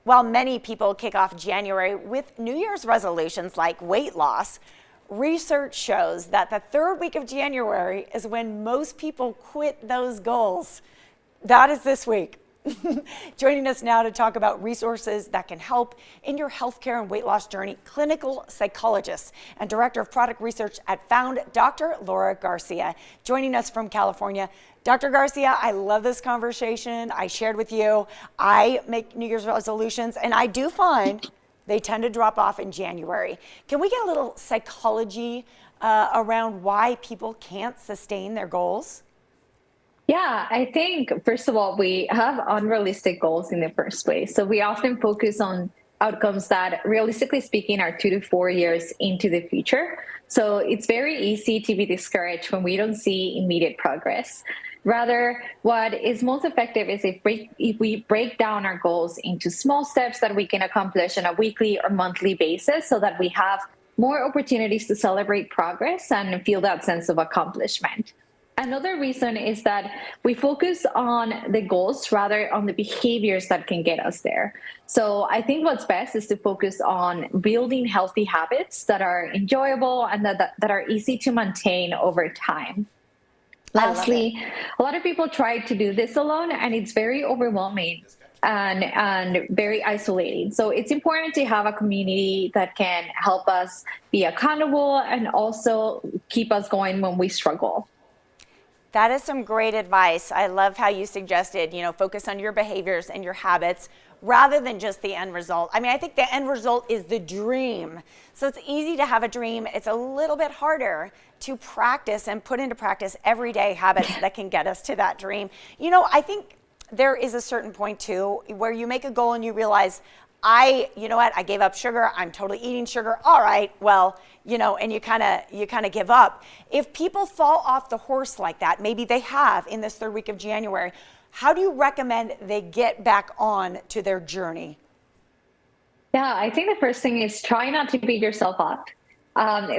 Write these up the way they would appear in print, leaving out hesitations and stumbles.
While many people kick off January with New Year's resolutions like weight loss, research shows that the third week of January is when most people quit those goals. That is this week. Joining us now to talk about resources that can help in your healthcare and weight loss journey, clinical psychologist and director of product research at Found, Dr. Laura Garcia. Joining us from California. Dr. Garcia, I love this conversation. I shared with you, I make New Year's resolutions, and I do find they tend to drop off in January. Can we get a little psychology around why people can't sustain their goals? Yeah, I think, first of all, we have unrealistic goals in the first place. So we often focus on outcomes that, realistically speaking, are 2 to 4 years into the future. So it's very easy to be discouraged when we don't see immediate progress. Rather, what is most effective is if we break down our goals into small steps that we can accomplish on a weekly or monthly basis so that we have more opportunities to celebrate progress and feel that sense of accomplishment. Another reason is that we focus on the goals rather on the behaviors that can get us there. So I think what's best is to focus on building healthy habits that are enjoyable and that are easy to maintain over time. Lastly, a lot of people try to do this alone, and it's very overwhelming and very isolating. So it's important to have a community that can help us be accountable and also keep us going when we struggle. That is some great advice. I love how you suggested, focus on your behaviors and your habits rather than just the end result. I mean, I think the end result is the dream. So it's easy to have a dream. It's a little bit harder to practice and put into practice everyday habits that can get us to that dream. I think there is a certain point too where you make a goal and you realize, I gave up sugar. I'm totally eating sugar. All right, well, and you kind of give up. If people fall off the horse like that, maybe they have in this third week of January, how do you recommend they get back on to their journey? Yeah, I think the first thing is try not to beat yourself up.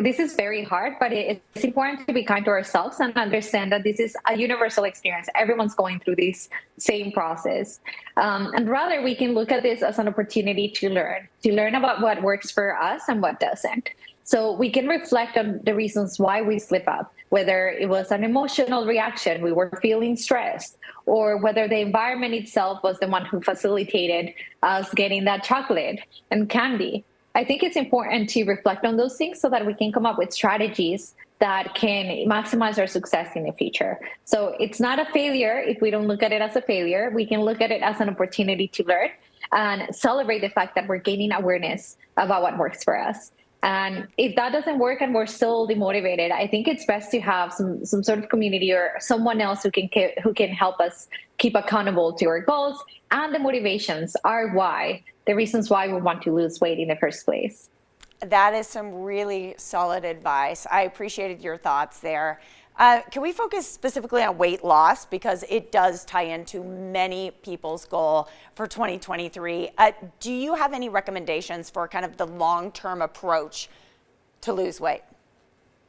This is very hard, but it's important to be kind to ourselves and understand that this is a universal experience. Everyone's going through this same process. And rather, we can look at this as an opportunity to learn about what works for us and what doesn't. So we can reflect on the reasons why we slip up, whether it was an emotional reaction, we were feeling stressed, or whether the environment itself was the one who facilitated us getting that chocolate and candy. I think it's important to reflect on those things so that we can come up with strategies that can maximize our success in the future. So it's not a failure if we don't look at it as a failure. We can look at it as an opportunity to learn and celebrate the fact that we're gaining awareness about what works for us. And if that doesn't work and we're still demotivated, I think it's best to have some sort of community or someone else who can help us keep accountable to our goals and the motivations, our why, the reasons why we want to lose weight in the first place. That is some really solid advice. I appreciated your thoughts there. Can we focus specifically on weight loss because it does tie into many people's goal for 2023? Do you have any recommendations for kind of the long-term approach to lose weight?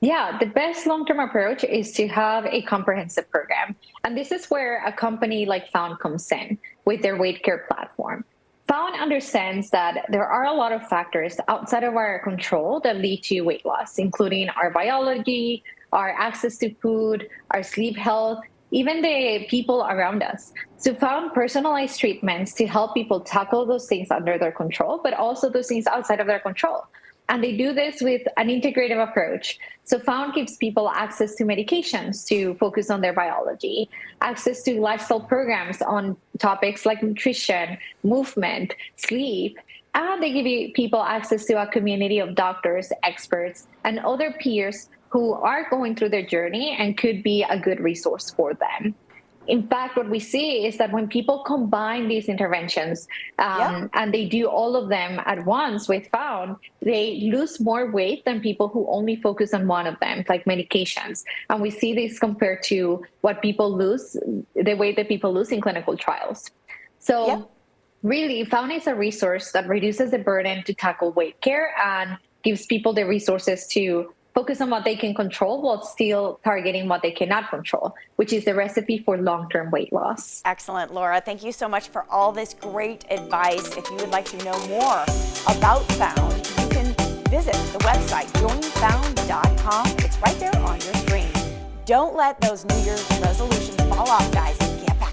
Yeah, the best long-term approach is to have a comprehensive program. And this is where a company like Found comes in with their weight care platform. Found understands that there are a lot of factors outside of our control that lead to weight loss, including our biology, our access to food, our sleep health, even the people around us. So Found personalized treatments to help people tackle those things under their control, but also those things outside of their control. And they do this with an integrative approach. So Found gives people access to medications to focus on their biology, access to lifestyle programs on topics like nutrition, movement, sleep, and they give people access to a community of doctors, experts, and other peers who are going through their journey and could be a good resource for them. In fact, what we see is that when people combine these interventions and they do all of them at once with Found, they lose more weight than people who only focus on one of them, like medications. And we see this compared to what people lose, the weight that people lose in clinical trials. So really, Found is a resource that reduces the burden to tackle weight care and gives people the resources to focus on what they can control while still targeting what they cannot control, which is the recipe for long-term weight loss. Excellent, Laura. Thank you so much for all this great advice. If you would like to know more about Found, you can visit the website, joinfound.com. It's right there on your screen. Don't let those New Year's resolutions fall off, guys. Get back